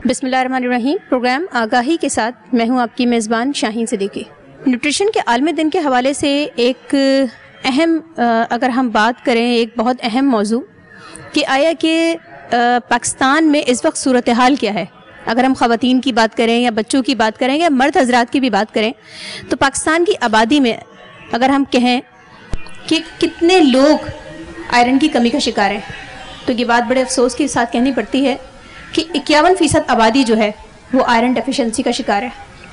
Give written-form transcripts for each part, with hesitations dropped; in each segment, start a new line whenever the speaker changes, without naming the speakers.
بسم اللہ الرحمن الرحیم. پروگرام آگاہی کے ساتھ میں ہوں آپ کی میزبان شاہین صدیقی. نیوٹریشن کے عالمی دن کے حوالے سے ایک اہم اگر ہم بات کریں ایک بہت اہم موضوع کہ آیا کہ پاکستان میں اس وقت صورتحال کیا ہے. اگر ہم خواتین کی بات کریں یا بچوں کی بات کریں یا مرد حضرات کی بھی بات کریں تو پاکستان کی آبادی میں اگر ہم کہیں کہ کتنے لوگ آئرن کی کمی کا شکار ہیں تو یہ بات بڑے افسوس کے ساتھ کہنی پڑتی ہے کہ 51% آبادی جو ہے وہ آئرن ڈیفیشنسی کا شکار ہے,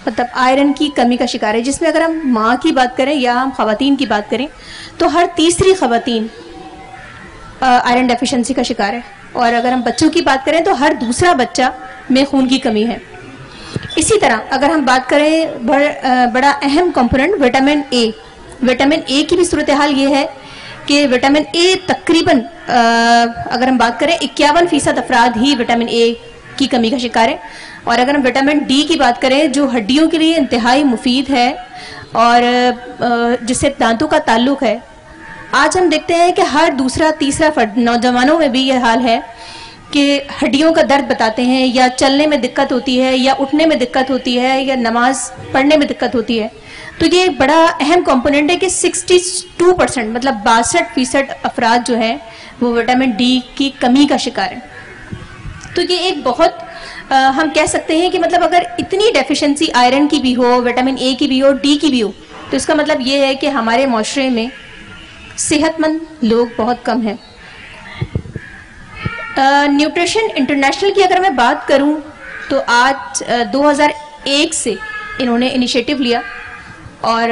مطلب آئرن کی کمی کا شکار ہے, جس میں اگر ہم ماں کی بات کریں یا ہم خواتین کی بات کریں تو ہر تیسری خواتین آئرن ڈیفیشنسی کا شکار ہے, اور اگر ہم بچوں کی بات کریں تو ہر دوسرا بچہ میں خون کی کمی ہے. اسی طرح اگر ہم بات کریں بڑا اہم کمپوننٹ وٹامن اے کی بھی صورتحال یہ ہے کہ وٹامن اے تقریباً اگر ہم بات کریں 51% افراد ہی وٹامن اے کی کمی کا شکار ہے. اور اگر ہم وٹامن ڈی کی بات کریں جو ہڈیوں کے لیے انتہائی مفید ہے اور جس سے دانتوں کا تعلق ہے, آج ہم دیکھتے ہیں کہ ہر دوسرا تیسرا فرد, نوجوانوں میں بھی یہ حال ہے کہ ہڈیوں کا درد بتاتے ہیں یا چلنے میں دقت ہوتی ہے یا اٹھنے میں دقت ہوتی ہے یا نماز پڑھنے میں دقت ہوتی ہے. تو یہ ایک بڑا اہم کمپوننٹ ہے کہ 62% مطلب 62% افراد جو ہیں وہ وٹامن ڈی کی کمی کا شکار ہیں. تو یہ ایک بہت ہم کہہ سکتے ہیں کہ مطلب اگر اتنی ڈیفیشنسی آئرن کی بھی ہو, وٹامن اے کی بھی ہو, ڈی کی بھی ہو, تو اس کا مطلب یہ ہے کہ ہمارے معاشرے میں صحت مند لوگ بہت کم ہیں. نیوٹریشن انٹرنیشنل کی اگر میں بات کروں تو آج 2001 سے انہوں نے انیشیٹو لیا اور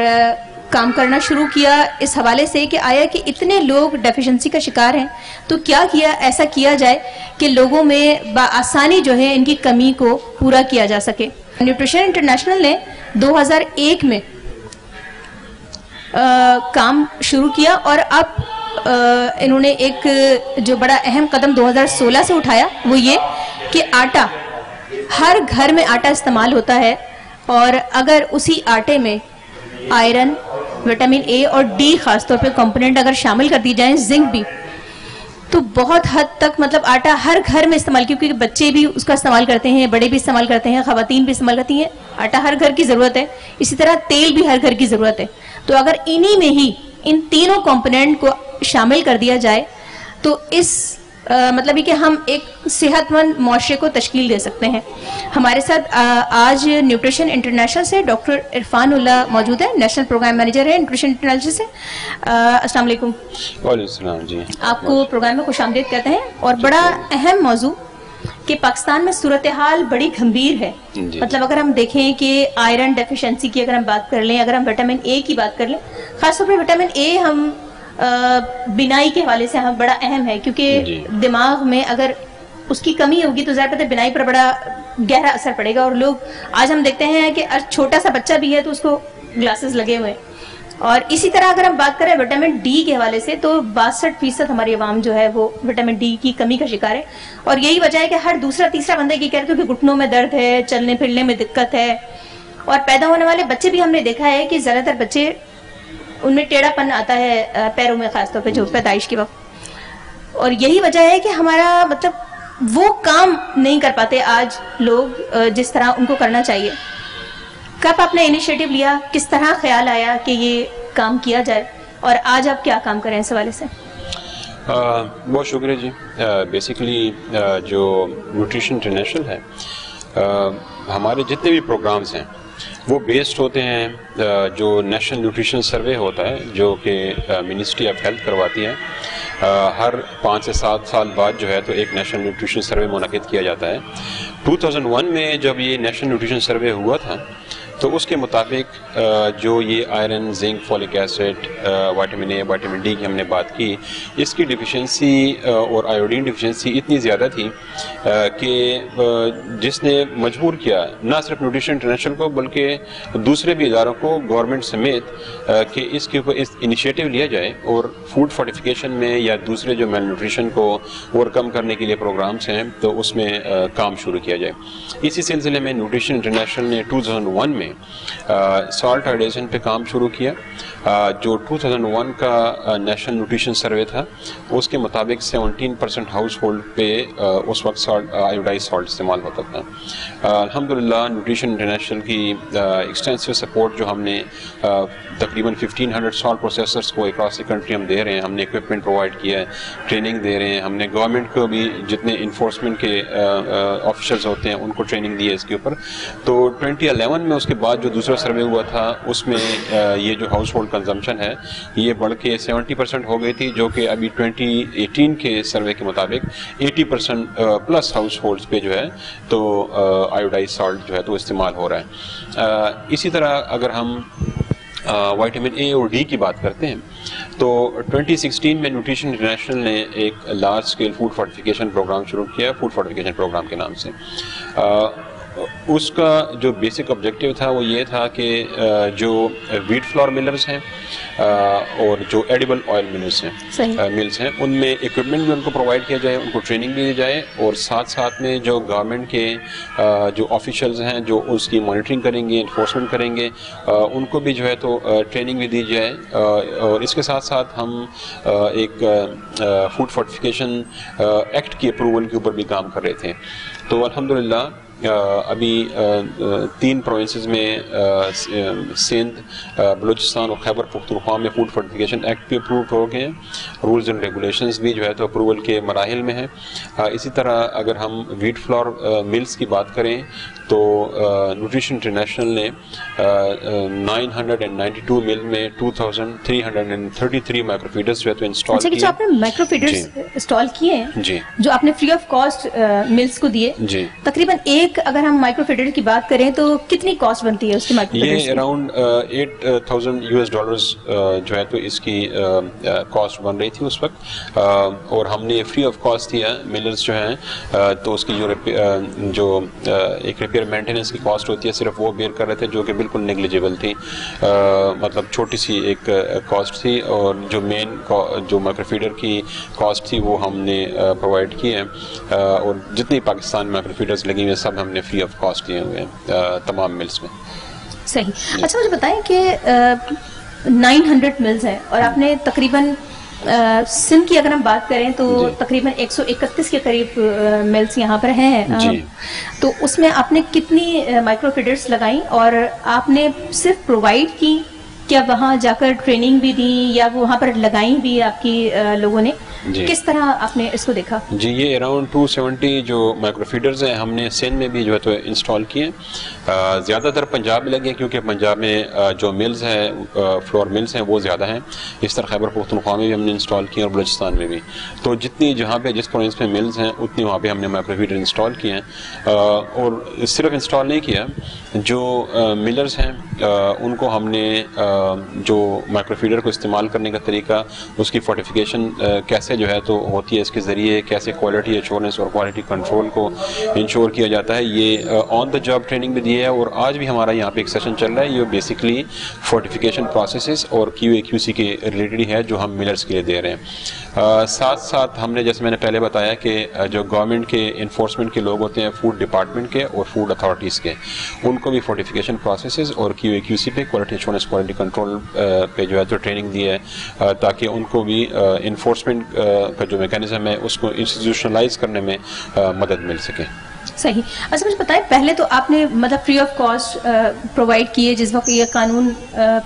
کام کرنا شروع کیا اس حوالے سے کہ آیا کہ اتنے لوگ ڈیفیشنسی کا شکار ہیں تو کیا ایسا کیا جائے کہ لوگوں میں بآسانی جو ہے ان کی کمی کو پورا کیا جا سکے. نیوٹریشن انٹرنیشنل نے 2001 میں کام شروع کیا اور اب انہوں نے ایک جو بڑا اہم قدم 2016 سے اٹھایا وہ یہ کہ آٹا, ہر گھر میں آٹا استعمال ہوتا ہے اور اگر اسی آٹے میں آئرن, وٹامن اے اور ڈی خاص طور پہ کمپوننٹ اگر شامل کر دی جائیں, زنک بھی, تو بہت حد تک مطلب آٹا ہر گھر میں استعمال, کیونکہ بچے بھی اس کا استعمال کرتے ہیں, بڑے بھی استعمال کرتے ہیں, خواتین بھی استعمال کرتی ہیں. آٹا ہر گھر کی ضرورت ہے, اسی طرح تیل بھی ہر گھر کی ضرورت ہے. تو اگر انہی میں ہی ان تینوں کمپوننٹ کو شامل کر دیا جائے تو اس مطلب یہ کہ ہم ایک صحت مند معاشرے کو تشکیل دے سکتے ہیں. ہمارے ساتھ آج نیوٹریشن انٹرنیشنل سے ڈاکٹر عرفان اللہ موجود ہے, نیشنل پروگرام مینیجر ہے نیوٹریشن انٹرنیشنل سے. السلام علیکم.
وعلیکم السلام. جی,
آپ کو پروگرام میں خوش آمدید کہتے ہیں. اور بڑا اہم موضوع کہ پاکستان میں صورتحال بڑی گھمبیر ہے. مطلب اگر ہم دیکھیں کہ آئرن ڈیفیشنسی کی اگر ہم بات کر لیں, اگر ہم وٹامن اے کی بات کر لیں, خاص طور پہ وٹامن اے ہم بینائی کے حوالے سے ہم بڑا اہم ہے کیونکہ دماغ میں اگر اس کی کمی ہوگی تو ظاہر بات ہے بینائی پر بڑا گہرا اثر پڑے گا. اور لوگ آج ہم دیکھتے ہیں کہ چھوٹا سا بچہ بھی ہے تو اس کو گلاسز لگے ہوئے. اور اسی طرح اگر ہم بات کریں وٹامن ڈی کے حوالے سے تو 62% ہماری عوام جو ہے وہ وٹامن ڈی کی کمی کا شکار ہے. اور یہی وجہ ہے کہ ہر دوسرا تیسرا بندہ یہ کہہ رہے کہ گھٹنوں میں درد ہے, چلنے پھرنے میں دقت ہے. اور پیدا ہونے والے بچے بھی ہم نے دیکھا ہے کہ زیادہ تر بچے ان میں ٹیڑھا پن آتا ہے پیروں میں, خاص طور پہ جو پیدائش کے وقت. اور یہی وجہ ہے کہ ہمارا مطلب وہ کام نہیں کر پاتے آج لوگ جس طرح ان کو کرنا چاہیے. کب آپ نے انیشیٹو لیا, کس طرح خیال آیا کہ یہ کام کیا جائے, اور آج آپ کیا کام کریں اس حوالے سے؟
بہت شکریہ جی. بیسیکلی جو نیوٹریشن انٹرنیشنل ہے, ہمارے جتنے بھی پروگرامز ہیں وہ بیسڈ ہوتے ہیں جو نیشنل نیوٹریشن سروے ہوتا ہے جو کہ منسٹری آف ہیلتھ کرواتی ہے. ہر 5 سے 7 سال بعد جو ہے تو ایک نیشنل نیوٹریشن سروے منعقد کیا جاتا ہے. 2001 میں جب یہ نیشنل نیوٹریشن سروے ہوا تھا تو اس کے مطابق جو یہ iron, zinc, folic acid, vitamin A, vitamin D کی ہم نے بات کی, اس کی ڈیفیشنسی اور آیوڈین ڈیفیشنسی اتنی زیادہ تھی کہ جس نے مجبور کیا نہ صرف نیوٹریشن انٹرنیشنل کو بلکہ دوسرے بھی اداروں کو, گورنمنٹ سمیت, کہ اس کے اوپر انیشیٹو لیا جائے اور فوڈ فورٹیفیکیشن میں یا دوسرے جو میل نیوٹریشن کو اوور کم کرنے کے لیے پروگرامس ہیں تو اس میں کام شروع کیا جائے. اسی سلسلے میں نیوٹریشن انٹرنیشنل نے 2001 میں سالٹ ہائیڈریشن پہ کام شروع کیا. جو 2001 کا نیشنل نیوٹریشن سروے تھا اس کے مطابق 17% ہاؤس ہولڈ پہ اس وقت آیوڈائز سالٹ استعمال ہوتا تھا. الحمدللہ نیوٹریشن انٹرنیشنل کی ایکسٹینسو سپورٹ جو ہم نے تقریباً 1500 سالٹ پروسیسرس کو اکراس دی کنٹری ہم دے رہے ہیں, ہم نے اکوپمنٹ پرووائڈ کیا ہے, ٹریننگ دے رہے ہیں, ہم نے گورنمنٹ کو بھی جتنے انفورسمنٹ کے آفیشلز ہوتے ہیں ان کو ٹریننگ دی ہے اس کے اوپر. تو 2011 میں اس کے بعد جو دوسرا سروے ہوا تھا اس میں یہ جو ہاؤس ہولڈ کنزمپشن ہے یہ بڑھ کے 70% ہو گئی تھی, جو کہ ابھی 2018 کے سروے کے مطابق 80% پلس ہاؤس ہولڈس پہ جو ہے تو آیوڈائز سالٹ جو ہے تو استعمال ہو رہا ہے. اسی طرح اگر ہم وائٹامن اے اور ڈی کی بات کرتے ہیں تو 2016 میں نیوٹریشن انٹرنیشنل نے ایک large scale food fortification programme شروع کیا, فوڈ فورٹیفیکیشن پروگرام کے نام سے. اس کا جو بیسک آبجیکٹیو تھا وہ یہ تھا کہ جو ویٹ فلور ملرز ہیں اور جو ایڈیبل آئل ملز ہیں ان میں اکوپمنٹ بھی ان کو پرووائڈ کیا جائے, ان کو ٹریننگ بھی دی جائے, اور ساتھ ساتھ میں جو گورنمنٹ کے جو آفیشلز ہیں جو اس کی مانیٹرنگ کریں گے, انفورسمنٹ کریں گے, ان کو بھی جو ہے تو ٹریننگ بھی دی جائے. اور اس کے ساتھ ساتھ ہم ایک فوڈ فورٹیفیکیشن ایکٹ کی اپروول کے اوپر بھی کام کر رہے تھے. تو الحمدللہ ابھی 3 پروونسز میں سندھ, بلوچستان اور خیبر پختونخوا میں فوڈ فورٹیفیکیشن ایکٹ بھی اپروو ہو گئے ہیں, رولز اینڈ ریگولیشنز بھی جو ہے تو اپروول کے مراحل میں ہیں. اسی طرح اگر ہم ویٹ فلور ملز کی بات کریں تو نیوٹریشن انٹرنیشنل نے 992 مل میں 2333 مائکرو فیڈرز جو ہے تو انسٹال کیے.
جو آپ نے مائکرو فیڈرز انسٹال کیے ہیں
جی,
جو آپ نے فری آف کاسٹ ملز کو دیے,
جی
تقریباً ایک اگر ہم مائکرو فیڈر کی بات کریں تو کتنی کاسٹ بنتی ہے اس کی مائکرو فیڈرز؟
یہ اراؤنڈ $8,000 جو ہے تو اس کی کاسٹ بن رہی تھی اس وقت, اور ہم نے فری آف کاسٹ دیا ملرز جو ہیں تو اس کی جو ایک ریپیئر مینٹیننس کی کاسٹ ہوتی ہے صرف وہ بیئر کر رہے تھے, جو کہ بالکل نیگلیجیبل تھی, مطلب چھوٹی سی ایک کاسٹ تھی. اور جو مین جو مائکرو فیڈر کی کاسٹ تھی وہ ہم نے پرووائڈ کی ہے, اور جتنی پاکستان مائکرو فیڈرز لگی ہوئی سب ہم نے فری آف کاسٹ دیے ہوئے ہیں تمام ملز میں.
صحیح. اچھا مجھے بتائیں کہ 900 ملز ہیں اور آپ نے تقریباً سندھ کی اگر ہم بات کریں تو تقریباً 131 کے قریب ملز یہاں پر ہیں, تو اس میں آپ نے کتنی مائکرو فیڈرز لگائیں اور آپ نے صرف پرووائڈ کی, کیا وہاں جا کر ٹریننگ بھی دی یا وہاں پر لگائیں بھی آپ کی لوگوں نے, کس طرح آپ نے اس کو دیکھا؟
جی, یہ اراؤنڈ 270 جو مائکرو فیڈرز ہیں ہم نے سندھ میں بھی جو ہے تو انسٹال کیے. زیادہ تر پنجاب میں لگے کیونکہ پنجاب میں جو ملز ہیں فلور ملز ہیں وہ زیادہ ہیں. اس طرح خیبر پختونخوا میں بھی ہم نے انسٹال کیے اور بلوچستان میں بھی. تو جتنی جہاں پہ جس پروونس میں ملز ہیں اتنی وہاں پہ ہم نے مائکرو فیڈر انسٹال کیے ہیں. اور صرف انسٹال نہیں کیا, جو ملرز ہیں ان کو ہم نے جو مائکرو فیڈر کو استعمال کرنے کا طریقہ, اس کی فورٹیفیکیشن کیسے جو ہے تو ہوتی ہے, اس کے ذریعے کیسے کوالٹی ایشورنس اور کوالٹی کنٹرول کو انشور کیا جاتا ہے, یہ آن دا جاب ٹریننگ بھی دی ہے. اور آج بھی ہمارا یہاں پہ ایک سیشن چل رہا ہے, یہ بیسکلی فورٹیفیکیشن پروسیسز اور QA/QC کے ریلیٹڈ ہے جو ہم ملرز کے لیے دے رہے ہیں. ساتھ ساتھ ہم نے جیسے میں نے پہلے بتایا کہ جو گورنمنٹ کے انفورسمنٹ کے لوگ ہوتے ہیں, فوڈ ڈپارٹمنٹ کے اور فوڈ اتھارٹیز کے, ان کو بھی فورٹیفیکیشن پروسیسز اور QA/QC پہ کوالٹی ایشورنس کوالٹی کنٹرول پہ جو ہے تو ٹریننگ دی ہے, تاکہ ان کو بھی انفورسمنٹ کا جو میکینزم ہے اس کو انسٹیٹیوشنلائز کرنے میں مدد مل سکے.
صحیح. اچھا مجھے بتائیں, پہلے تو آپ نے مطلب فری آف کاسٹ پرووائڈ کیے جس وقت یہ قانون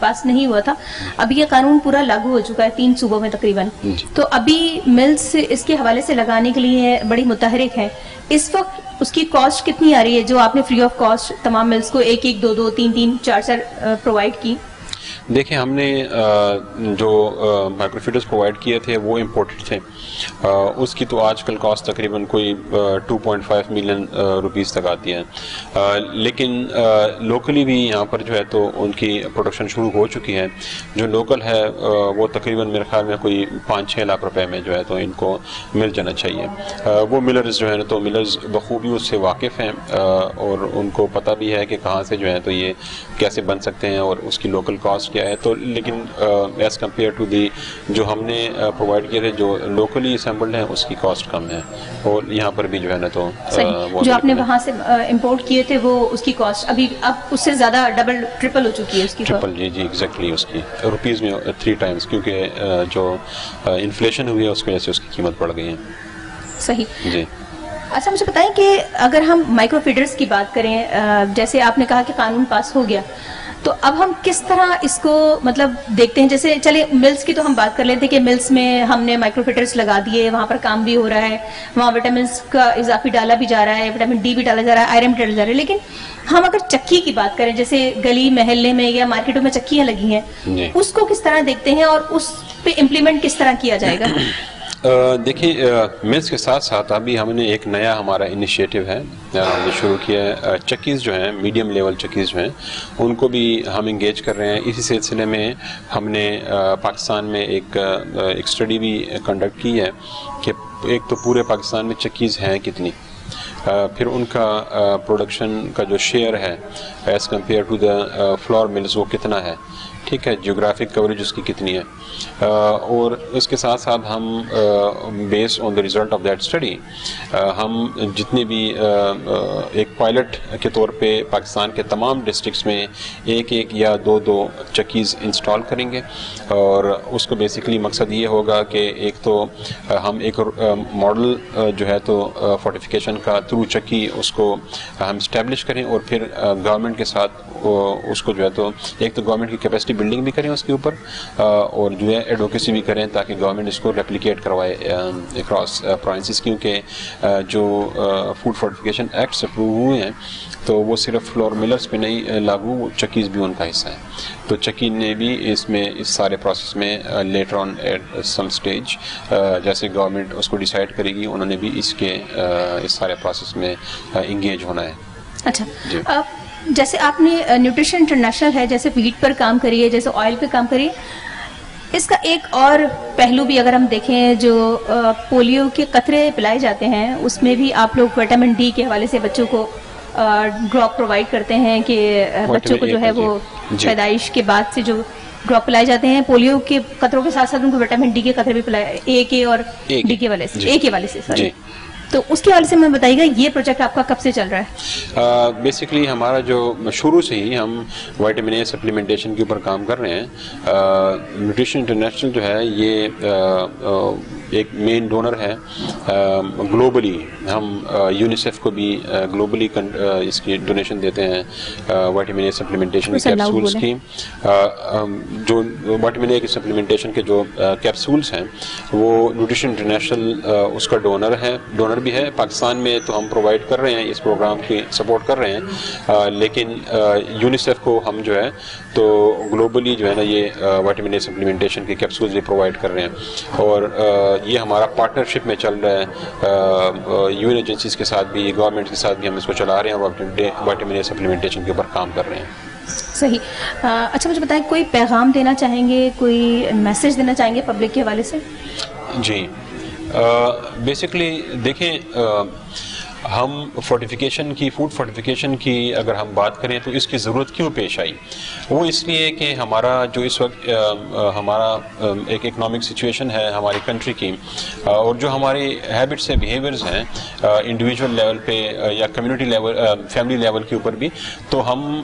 پاس نہیں ہوا تھا, ابھی یہ قانون پورا لاگو ہو چکا ہے 3 صوبوں میں تقریباً, تو ابھی ملز اس کے حوالے سے لگانے کے لیے بڑی متحرک ہیں. اس وقت اس کی کاسٹ کتنی آ رہی ہے جو آپ نے فری آف کاسٹ تمام ملز کو 1-1, 2-2, 3-3, 4 پرووائڈ کی؟
دیکھیں, ہم نے جو مائکرو فیڈرز پرووائڈ کیے تھے وہ امپورٹڈ تھے, اس کی تو آج کل کاسٹ تقریباً کوئی 2.5 ملین روپیز تک آتی ہے. لیکن لوکلی بھی یہاں پر جو ہے تو ان کی پروڈکشن شروع ہو چکی ہے. جو لوکل ہے وہ تقریباً میرے خیال میں کوئی 5-6 لاکھ روپے میں جو ہے تو ان کو مل جانا چاہیے. وہ ملرز جو ہے تو ملرز بخوبی اس سے واقف ہیں اور ان کو پتہ بھی ہے کہ کہاں سے جو ہے تو یہ کیسے بن سکتے ہیں اور اس کی لوکل کاسٹ کیا ہے. تو لیکن ایز کمپیئر ٹو دی جو ہم نے پرووائڈ کیے تھے جو لوکل لوکلی اسمبلڈ ہیں اس کی کاسٹ کم ہے, اور یہاں پر بھی جو ہے نا تو
جو آپ نے وہاں سے امپورٹ کیے تھے وہ اس کی کاسٹ ابھی اب اس سے زیادہ ڈبل ٹرپل ہو چکی ہے اس کی
ٹرپل. جی ایگزیکٹلی, اس کی روپیز میں 3 ٹائمز, کیونکہ جو انفلیشن ہوئی ہے اس کی وجہ سے اس کی قیمت بڑھ گئی ہے.
صحیح
جی.
اچھا مجھے بتائیں کہ اگر ہم مائکرو فیڈرز کی بات کریں, جیسے آپ نے کہا کہ قانون پاس ہو گیا, تو اب ہم کس طرح اس کو مطلب دیکھتے ہیں؟ جیسے چلے ملز کی تو ہم بات کر لیتے ہیں کہ ملز میں ہم نے مائکرو فیڈرز لگا دیے, وہاں پر کام بھی ہو رہا ہے, وہاں وٹامنس کا اضافی ڈالا بھی جا رہا ہے, وٹامن ڈی بھی ڈالا جا رہا ہے, آئرن بھی ڈالا جا رہا ہے. لیکن ہم اگر چکی کی بات کریں, جیسے گلی محلے میں یا مارکیٹوں میں چکیاں لگی ہیں, اس کو کس طرح دیکھتے ہیں اور اس پہ امپلیمنٹ کس طرح کیا جائے گا؟
دیکھیں ملز کے ساتھ ساتھ ابھی ہم نے ایک نیا ہمارا انیشیٹو ہے جو شروع کیا ہے. چکیز جو ہیں, میڈیم لیول چکیز جو ہیں, ان کو بھی ہم انگیج کر رہے ہیں. اسی سلسلے میں ہم نے پاکستان میں ایک اسٹڈی بھی کنڈکٹ کی ہے کہ ایک تو پورے پاکستان میں چکیز ہیں کتنی, پھر ان کا پروڈکشن کا جو شیئر ہے as compare to the flour mills وہ کتنا ہے, ٹھیک ہے, جیوگرافک کوریج اس کی کتنی ہے, اور اس کے ساتھ ساتھ ہم base on the result of that study ہم جتنے بھی ایک پائلٹ کے طور پہ پاکستان کے تمام ڈسٹرکٹس میں ایک یا دو چکیز انسٹال کریں گے. اور اس کو بیسکلی مقصد یہ ہوگا کہ ایک تو ہم ایک ماڈل جو ہے تو فورٹیفیکیشن کا تھرو چکی اس کو ہم اسٹیبلش کریں, اور پھر گورنمنٹ کے ساتھ اس کو جو ہے تو ایک تو گورنمنٹ کی کیپیسٹی بلڈنگ بھی کریں اس کے اوپر, اور جو ہے ایڈوکیسی بھی کریں تاکہ گورنمنٹ اس کو ریپلیکیٹ کروائے اکراس پروونسز. کیونکہ جو فوڈ فورٹیفکیشن ایکٹس اپروو ہوئے ہیں تو وہ صرف فلور ملرز پہ نہیں لاگو, وہ چکیز بھی ان کا حصہ ہے. تو چکی نے بھی اس میں اس سارے پروسیس میں later on at some stage جیسے گورنمنٹ اس کو ڈیسائیڈ کرے گی, انہوں نے بھی اس سارے پروسیس میں انگیج ہونا ہے.
اچھا جی. جیسے آپ نے نیوٹریشن انٹرنیشنل ہے, جیسے ویٹ پر کام کریے, جیسے آئل پہ کام کریے, اس کا ایک اور پہلو بھی اگر ہم دیکھیں, جو پولیو کے قطرے پلائے جاتے ہیں اس میں بھی آپ لوگ وٹامن ڈی کے حوالے سے بچوں کو ڈراپ پرووائڈ کرتے ہیں کہ بچوں کو جو ہے وہ پیدائش کے بعد سے جو ڈراپ پلائے جاتے ہیں پولیو کے قطروں کے ساتھ ساتھ ان کو وٹامن ڈی کے قطرے بھی پلائے, اے کے اور ڈی کے والے سے, اے کے والے سے سوری. تو اس کے حوالے سے میں بتائیے گا یہ پروجیکٹ آپ کا کب سے چل رہا ہے؟
بیسکلی ہمارا جو شروع سے ہی ہم وائٹامن اے سپلیمنٹیشن کے اوپر کام کر رہے ہیں. نیوٹریشن انٹرنیشنل جو ہے یہ ایک مین ڈونر ہے گلوبلی. ہم یونیسیف کو بھی گلوبلی اس کی ڈونیشن دیتے ہیں وائٹامن اے سپلیمنٹیشن کیپسولس کی. جو وائٹامن اے کی سپلیمنٹیشن کے جو کیپسولس ہیں وہ نیوٹریشن انٹرنیشنل اس کا ڈونر بھی ہے. پاکستان میں تو ہم پرووائڈ کر رہے ہیں, اس پروگرام کی سپورٹ کر رہے ہیں, لیکن یونیسیف کو ہم جو ہے تو گلوبلی جو ہے نا یہ وائٹامن اے سپلیمنٹیشن کے کیپسولز بھی پرووائڈ کر رہے ہیں. اور یہ ہمارا پارٹنرشپ میں چل رہا ہے, یو این ایجنسیز کے ساتھ بھی, گورنمنٹ کے ساتھ بھی ہم اس کو چلا رہے ہیں اور وائٹامن اے سپلیمنٹیشن کے اوپر کام کر رہے ہیں.
صحیح. اچھا مجھے بتائیں, کوئی پیغام دینا چاہیں گے, کوئی میسج دینا چاہیں گے پبلک کے حوالے سے؟
جی بیسکلی دیکھیں, ہم فورٹیفیکیشن کی فوڈ فورٹیفیکیشن کی اگر ہم بات کریں تو اس کی ضرورت کیوں پیش آئی؟ وہ اس لیے کہ ہمارا جو اس وقت ہمارا ایک اکنامک سچویشن ہے ہماری کنٹری کی, اور جو ہماری ہیبٹس سے بیہیویئرز ہیں انڈیویجول لیول پہ یا کمیونٹی لیول فیملی لیول کے اوپر بھی, تو ہم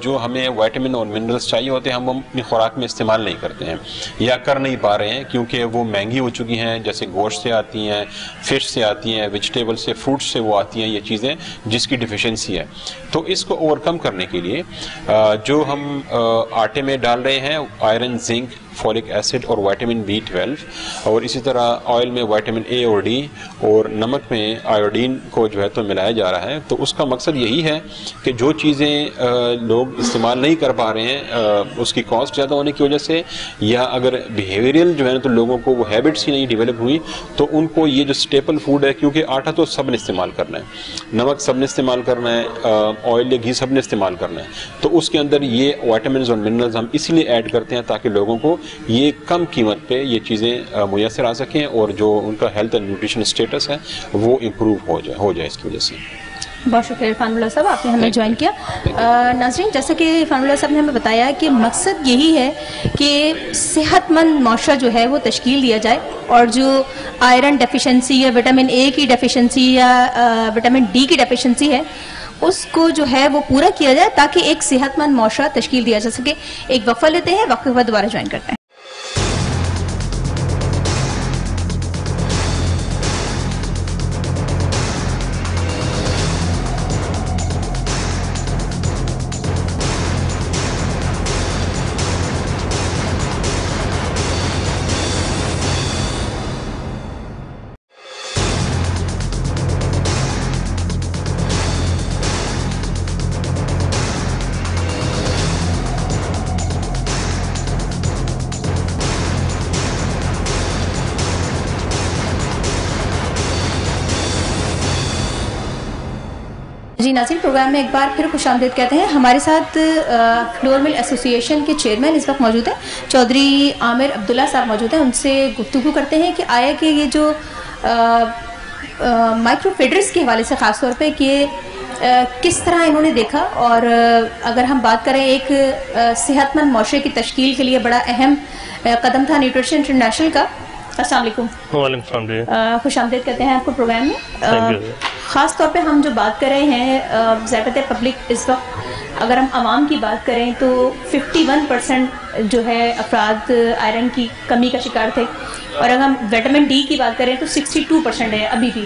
جو ہمیں وائٹامن اور منرلس چاہیے ہوتے ہیں ہم اپنی خوراک میں استعمال نہیں کرتے ہیں یا کر نہیں پا رہے ہیں, کیونکہ وہ مہنگی ہو چکی ہیں. جیسے گوشت سے آتی ہیں, فش سے آتی ہیں, ویجیٹیبل سے, فروٹ سے وہ آتی ہیں یہ چیزیں جس کی ڈیفیشنسی ہے. تو اس کو اوور کم کرنے کے لیے جو ہم آٹے میں ڈال رہے ہیں آئرن, زنک, فولک ایسڈ اور وائٹامن B12, اور اسی طرح آئل میں وائٹامن اے اور ڈی, اور نمک میں آیوڈین کو جو ہے تو ملایا جا رہا ہے. تو اس کا مقصد یہی ہے کہ جو چیزیں لوگ استعمال نہیں کر پا رہے ہیں اس کی کاسٹ زیادہ ہونے کی وجہ سے, یا اگر بیہیویئرل جو ہے نا تو لوگوں کو وہ ہیبٹس ہی نہیں ڈیولپ ہوئی, تو ان کو یہ جو اسٹیپل فوڈ ہے, کیونکہ آٹا تو سب نے استعمال کرنا ہے, نمک سب نے استعمال کرنا ہے, آئل یا گھی سب نے استعمال کرنا ہے, تو اس کے اندر یہ وائٹامنز اور منرلز ہم اسی لیے ایڈ کرتے ہیں تاکہ لوگوں کو یہ کم قیمت پہ یہ چیزیں میسر آ سکیں, اور جو ان کا ہیلتھ اینڈ نیوٹریشن اسٹیٹس ہے وہ امپروو ہو جائے اس کی وجہ سے.
بہت شکریہ عرفان اللہ صاحب، آپ نے ہمیں جوائن کیا. ناظرین، جیسا کہ عرفان اللہ صاحب نے ہمیں بتایا کہ مقصد یہی ہے کہ صحت مند معاشرہ جو ہے وہ تشکیل دیا جائے، اور جو آئرن ڈیفیشنسی یا وٹامن اے کی ڈیفیشنسی یا وٹامن ڈی کی ڈیفیشنسی ہے اس کو جو ہے وہ پورا کیا جائے تاکہ ایک صحت مند معاشرہ تشکیل دیا جا سکے. ایک وقفہ لیتے ہیں، وقفے کے بعد دوبارہ جوائن کرتے ہیں. جی ناظرین، پروگرام میں ایک بار پھر خوش آمدید کہتے ہیں. ہمارے ساتھ فلور مل ایسوسی ایشن کے چیئرمین اس وقت موجود ہیں، چودھری عامر عبداللہ صاحب موجود ہیں. ان سے گفتگو کرتے ہیں کہ آیا کہ یہ جو مائکرو فیڈرز کے حوالے سے خاص طور پہ کہ کس طرح انہوں نے دیکھا، اور اگر ہم بات کریں ایک صحت مند معاشرے کی تشکیل کے لیے بڑا اہم قدم تھا نیوٹریشن انٹرنیشنل کا. السلام علیکم.
وعلیکم السلام.
خوش آمدید کہتے ہیں آپ کو پروگرام میں. خاص طور پہ ہم جو بات کر رہے ہیں زیادہ پبلک اس وقت اگر ہم عوام کی بات کریں تو 51% جو ہے افراد آئرن کی کمی کا شکار تھے، اور اگر ہم وٹامن ڈی کی بات کریں تو 62% ہے ابھی بھی.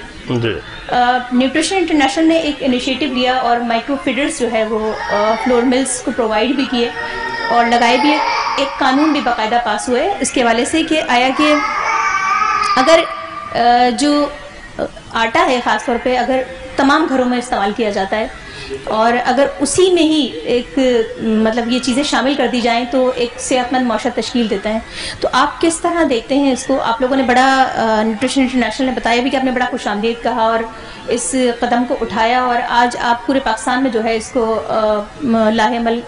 نیوٹریشن انٹرنیشنل نے ایک انیشیٹو لیا اور مائکرو فیڈرز جو ہے وہ فلور ملز کو پرووائڈ بھی کیے اور لگائے بھی. ایک قانون بھی باقاعدہ پاس ہوئے اس کے حوالے سے کہ آیا کہ اگر جو آٹا ہے خاص طور پہ اگر تمام گھروں میں استعمال کیا جاتا ہے اور اگر اسی میں ہی ایک مطلب یہ چیزیں شامل کر دی جائیں تو ایک صحت مند معاشرہ تشکیل دیتا ہے. تو آپ کس طرح دیکھتے ہیں اس کو؟ آپ لوگوں نے بڑا نیوٹریشن انٹرنیشنل نے بتایا بھی کہ آپ نے بڑا خوش آمدید کہا اور اس قدم کو اٹھایا، اور آج آپ پورے پاکستان میں جو ہے اس کو لاہ عمل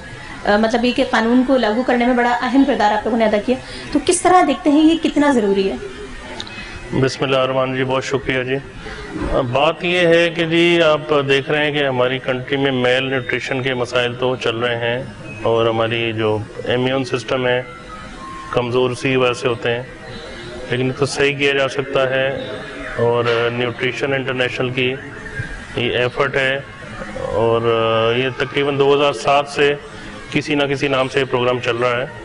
مطلب یہ کہ قانون کو لاگو کرنے میں بڑا اہم کردار آپ لوگوں نے ادا کیا. تو کس طرح دیکھتے ہیں یہ کتنا ضروری ہے؟
بسم اللہ الرحمن جی، بہت شکریہ جی. بات یہ ہے کہ جی آپ دیکھ رہے ہیں کہ ہماری کنٹری میں میل نیوٹریشن کے مسائل تو چل رہے ہیں اور ہماری جو امیون سسٹم ہے کمزور اسی وجہ سے ہوتے ہیں، لیکن اس کو صحیح کیا جا سکتا ہے. اور نیوٹریشن انٹرنیشنل کی یہ ایفرٹ ہے اور یہ تقریباً 2007 سے کسی نہ کسی نام سے یہ پروگرام چل رہا ہے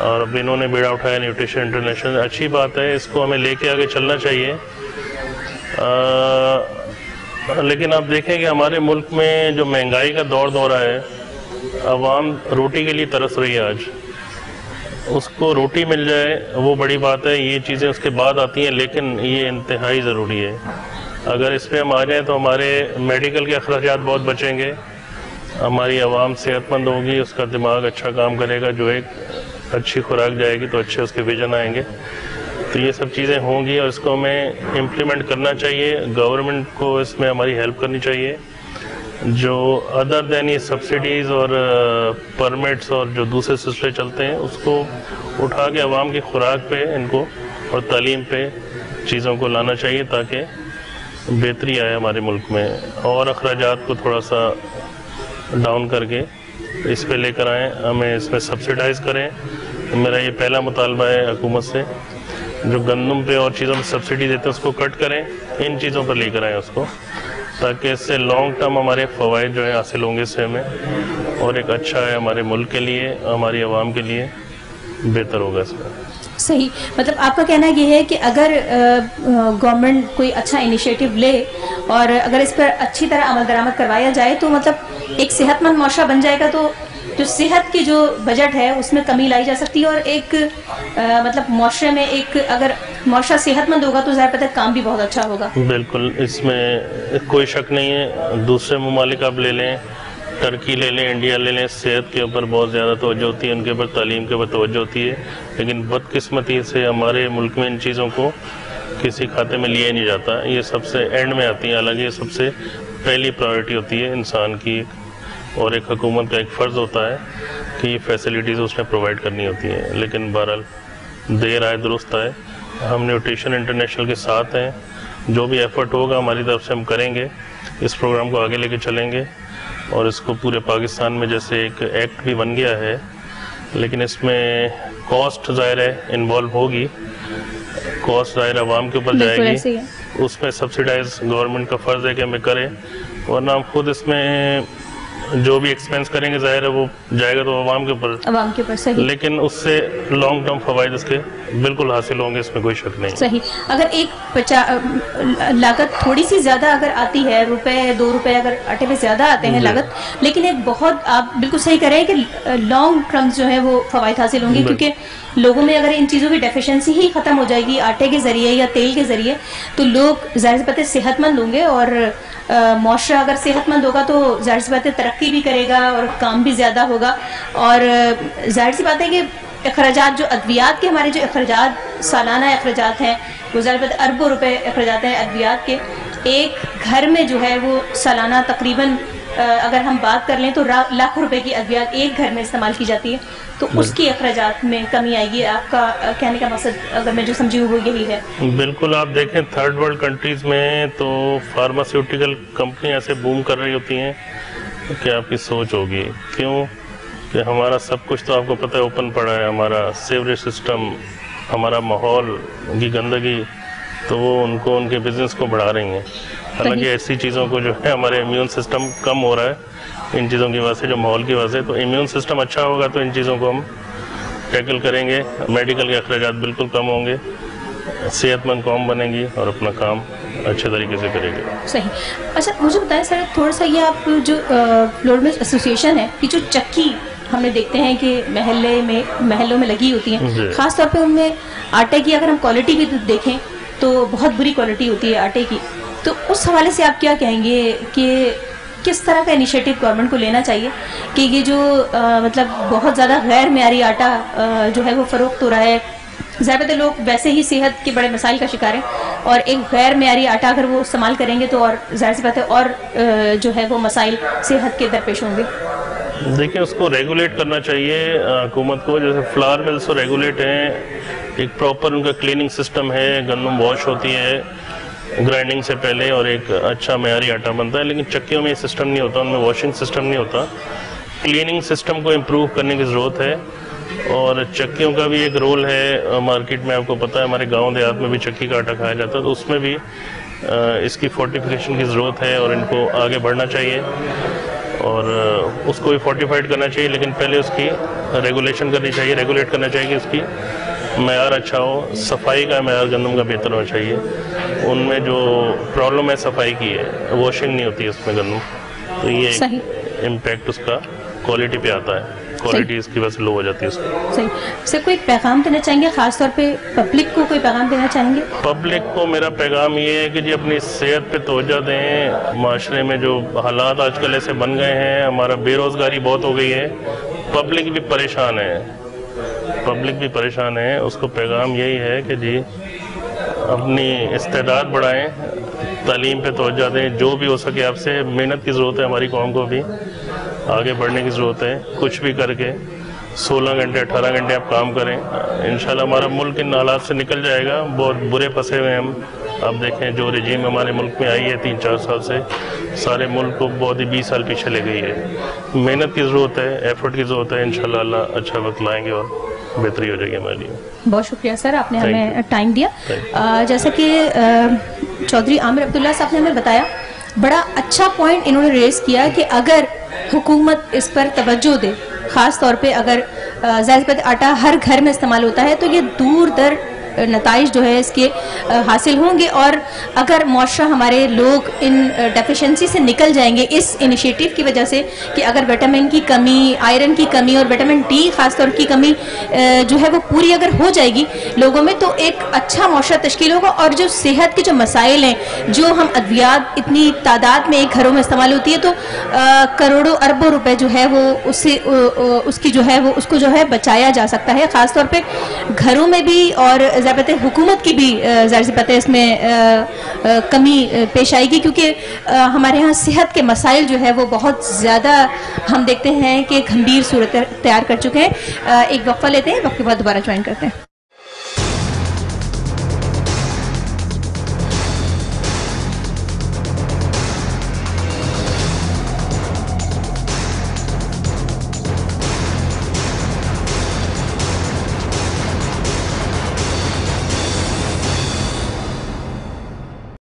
اور اب انہوں نے بیڑا اٹھایا نیوٹریشن انٹرنیشنل. اچھی بات ہے، اس کو ہمیں لے کے آگے چلنا چاہیے. لیکن آپ دیکھیں کہ ہمارے ملک میں جو مہنگائی کا دور ہے، عوام روٹی کے لیے ترس رہی ہے. آج اس کو روٹی مل جائے وہ بڑی بات ہے، یہ چیزیں اس کے بعد آتی ہیں، لیکن یہ انتہائی ضروری ہے. اگر اس پہ ہم آ جائیں تو ہمارے میڈیکل کے اخراجات بہت بچیں گے، ہماری عوام صحت مند ہوگی، اس کا دماغ اچھا کام کرے گا، جو ایک اچھی خوراک جائے گی تو اچھے اس کے ویژن آئیں گے. تو یہ سب چیزیں ہوں گی اور اس کو ہمیں امپلیمنٹ کرنا چاہیے. گورنمنٹ کو اس میں ہماری ہیلپ کرنی چاہیے. جو ادر دین یہ سبسڈیز اور پرمٹس اور جو دوسرے سلسلے چلتے ہیں اس کو اٹھا کے عوام کی خوراک پہ ان کو اور تعلیم پہ چیزوں کو لانا چاہیے تاکہ بہتری آئے ہمارے ملک میں، اور اخراجات کو تھوڑا سا ڈاؤن کر کے اس پہ لے کر آئیں، ہمیں اس میں سبسڈائز کریں. میرا یہ پہلا مطالبہ ہے حکومت سے. جو گندم پہ اور چیزوں پہ سبسڈی دیتے ہیں اس کو کٹ کریں، ان چیزوں پر لے کر آئیں اس کو، تاکہ اس سے لانگ ٹرم ہمارے فوائد جو ہیں حاصل ہوں گے اس سے ہمیں، اور ایک اچھا ہے ہمارے ملک کے لیے، ہماری عوام کے لیے بہتر ہوگا اس میں.
صحیح، مطلب آپ کا کہنا یہ ہے کہ اگر گورنمنٹ کوئی اچھا انیشیٹو لے اور اگر اس پر اچھی طرح عمل درآمد کروایا جائے تو مطلب ایک صحت مند معاشرہ بن جائے گا، تو جو صحت کی جو بجٹ ہے اس میں کمی لائی جا سکتی ہے، اور ایک مطلب معاشرے میں ایک اگر معاشرہ صحت مند ہوگا تو ظاہر پتہ کام بھی بہت اچھا ہوگا. بالکل،
اس میں کوئی شک نہیں ہے. دوسرے ممالک آپ لے لیں، ترکی لے لیں، انڈیا لے لیں، صحت کے اوپر بہت زیادہ توجہ ہوتی ہے، ان کے اوپر تعلیم کے اوپر توجہ ہوتی ہے، لیکن بدقسمتی سے ہمارے ملک میں ان چیزوں کو کسی کھاتے میں لیا نہیں جاتا. یہ سب سے اینڈ میں آتی ہیں، حالانکہ یہ سب سے پہلی پرائیورٹی ہوتی ہے انسان کی، اور ایک حکومت کا ایک فرض ہوتا ہے کہ یہ فیسلٹیز اس نے پرووائڈ کرنی ہوتی ہیں. لیکن بہرحال دیر آئے درست آئے، ہم نیوٹریشن انٹرنیشنل کے ساتھ ہیں جو بھی ایفرٹ ہوگا ہماری طرف سے ہم کریں گے، اس پروگرام کو آگے لے کے چلیں گے، اور اس کو پورے پاکستان میں جیسے ایک ایکٹ بھی بن گیا ہے، لیکن اس میں کاسٹ ظاہر ہے انوالو ہوگی، کاسٹ ظاہر عوام کے اوپر جائے گی، اس میں سبسیڈائز گورنمنٹ کا فرض ہے کہ ہمیں کرے، ورنہ ہم خود اس میں جو بھی ایکسپینس کریں گے ظاہر ہے وہ جائے گا تو عوام کے اوپر،
صحیح،
لیکن اس سے لانگ ٹرم فوائد اس کے بالکل حاصل ہوں گے، اس میں کوئی شک نہیں۔
صحیح، اگر ایک لاگت تھوڑی سی زیادہ اگر آتی ہے، ₹2 اگر آٹے پہ زیادہ آتے ہیں لاگت، لیکن ایک بہت آپ بالکل صحیح کہہ رہے ہیں کہ لانگ ٹرم جو ہے وہ فوائد حاصل ہوں گے، کیونکہ لوگوں میں اگر ان چیزوں کی ڈیفیشنسی ہی ختم ہو جائے گی آٹے کے ذریعے یا تیل کے ذریعے، تو لوگ ظاہر سی بات ہے صحت مند ہوں گے، اور معاشرہ اگر صحت مند ہوگا تو ظاہر سی بات ہے ترقی بھی کرے گا اور کام بھی زیادہ ہوگا، اور ظاہر سی بات ہے کہ اخراجات جو ادویات کے ہمارے جو اخراجات سالانہ اخراجات ہیں وہ ظاہر بات اربوں روپے اخراجات ہیں ادویات کے، ایک گھر میں جو ہے وہ سالانہ تقریباً اگر ہم بات کر لیں تو لاکھوں روپے کی ادویات ایک گھر میں استعمال کی جاتی ہے، تو اس کی اخراجات میں کمی آئے گی۔ آپ کا کہنے کا مقصد اگر میں جو سمجھی ہوں وہ یہی ہے۔
بالکل، آپ دیکھیں تھرڈ ورلڈ کنٹریز میں تو فارماسیوٹیکل کمپنی ایسے بوم کر رہی ہوتی ہیں کہ آپ کی سوچ ہوگی، کیوں کہ ہمارا سب کچھ تو آپ کو پتہ ہے اوپن پڑا ہے، ہمارا سیوریج سسٹم، ہمارا ماحول کی گندگی، تو وہ ان کے بزنس کو بڑھا رہی ہیں، حالانکہ ایسی چیزوں کو جو ہے ہمارے امیون سسٹم کم ہو رہا ہے ان چیزوں کی وجہ سے، جو ماحول کی وجہ سے، تو امیون سسٹم اچھا ہوگا تو ان چیزوں کو ہم ٹیکل کریں گے، میڈیکل کے اخراجات بالکل کم ہوں گے، صحت مند قوم بنے گی اور اپنا کام اچھے طریقے سے کرے گی۔
صحیح، اچھا مجھے بتائیں سر تھوڑا سا، یہ آپ جو فلور ملز ایسوسیشن ہے، یہ جو چکی ہم نے دیکھتے ہیں کہ محلوں میں لگی ہوتی ہیں، خاص طور پہ ان میں آٹے کی اگر ہم کوالٹی بھی دیکھیں تو بہت بری کوالٹی ہوتی ہے آٹے کی، تو اس حوالے سے آپ کیا کہیں گے کہ کس طرح کا انیشیٹو گورنمنٹ کو لینا چاہیے کہ یہ جو مطلب بہت زیادہ غیر معیاری آٹا جو ہے وہ فروخت ہو رہا ہے، ظاہر بات ہے لوگ ویسے ہی صحت کے بڑے مسائل کا شکار ہیں، اور ایک غیر معیاری آٹا اگر وہ استعمال کریں گے تو اور ظاہر سی بات ہے اور جو ہے وہ مسائل صحت کے درپیش ہوں گے۔
دیکھیں اس کو ریگولیٹ کرنا چاہیے حکومت کو، جیسے فلاور ملز تو ریگولیٹ ہیں، ایک پراپر ان کا کلیننگ سسٹم ہے، گندم واش ہوتی ہے گرائنڈنگ سے پہلے اور ایک اچھا معیاری آٹا بنتا ہے، لیکن چکیوں میں یہ سسٹم نہیں ہوتا، ان میں واشنگ سسٹم نہیں ہوتا، کلیننگ سسٹم کو امپروو کرنے کی ضرورت ہے، اور چکیوں کا بھی ایک رول ہے مارکیٹ میں، آپ کو پتہ ہے ہمارے گاؤں دیہات میں بھی چکی کا آٹا کھایا جاتا ہے، تو اس میں بھی اس کی فورٹیفیکیشن کی ضرورت ہے اور ان کو آگے بڑھنا چاہیے اور اس کو بھی فورٹیفائڈ کرنا چاہیے، لیکن پہلے اس کی ریگولیشن کرنی چاہیے، ریگولیٹ کرنا چاہیے کہ اس کی معیار اچھا ہو، صفائی کا معیار گندم کا بہتر ہونا چاہیے، ان میں جو پرابلم ہے صفائی کی ہے، واشنگ نہیں ہوتی ہے اس میں گندم، تو یہ امپیکٹ اس کا کوالٹی پہ آتا ہے، کوالٹی اس کی وجہ سے لو ہو جاتی ہے اس کی۔
صحیح، سر کوئی پیغام دینا چاہیں گے خاص طور پہ پبلک کو، کوئی پیغام دینا چاہیں گے؟
پبلک کو میرا پیغام یہ ہے کہ جی اپنی صحت پہ توجہ دیں، معاشرے میں جو حالات آج کل ایسے بن گئے ہیں، ہمارا بے روزگاری بہت ہو گئی ہے، پبلک بھی پریشان ہے، اس کو پیغام یہی ہے کہ جی اپنی استعداد بڑھائیں، تعلیم پہ توجہ دیں، جو بھی ہو سکے آپ سے، محنت کی ضرورت ہے، ہماری قوم کو بھی آگے بڑھنے کی ضرورت ہے، کچھ بھی کر کے 16 گھنٹے 18 گھنٹے آپ کام کریں، انشاءاللہ ہمارا ملک ان حالات سے نکل جائے گا، بہت برے پھنسے ہوئے ہیں ہم، آپ دیکھیں جو رجیم ہمارے ملک میں آئی ہے 3-4 سال سے، سارے ملک کو بہت ہی 20 سال پیچھے لے گئی ہے، محنت کی ضرورت ہے، ایفرٹ کی ضرورت ہے، انشاءاللہ اللہ اچھا وقت لائیں گے اور بہتری ہو جائے گی ہمارے لیے۔
بہت شکریہ سر، آپ نے ہمیں ٹائم دیا۔ جیسا کہ چودھری عامر عبداللہ صاحب نے ہمیں بتایا، بڑا اچھا پوائنٹ انہوں نے ریز کیا کہ اگر حکومت اس پر توجہ دے، خاص طور پہ اگر ظاہر بات آٹا ہر گھر میں استعمال ہوتا ہے تو یہ دور در نتائج جو ہے اس کے حاصل ہوں گے، اور اگر معاشرہ ہمارے لوگ ان ڈیفیشنسی سے نکل جائیں گے اس انیشیٹو کی وجہ سے کہ اگر وٹامن کی کمی، آئرن کی کمی اور وٹامن ڈی خاص طور کی کمی جو ہے وہ پوری اگر ہو جائے گی لوگوں میں، تو ایک اچھا معاشرہ تشکیل ہوگا، اور جو صحت کے جو مسائل ہیں، جو ہم ادویات اتنی تعداد میں ایک گھروں میں استعمال ہوتی ہے، تو کروڑوں اربوں روپے جو ہے وہ اس کی جو ہے وہ اس کو جو ہے بچایا جا سکتا ہے، خاص طور پہ گھروں میں بھی، اور حکومت کی بھی ظاہر سی بات ہے اس میں کمی پیش آئے گی، کیونکہ ہمارے ہاں صحت کے مسائل جو ہے وہ بہت زیادہ ہم دیکھتے ہیں کہ گھمبیر صورت اختیار کر چکے ہیں۔ ایک وقفہ لیتے ہیں، وقت کے بعد دوبارہ جوائن کرتے ہیں۔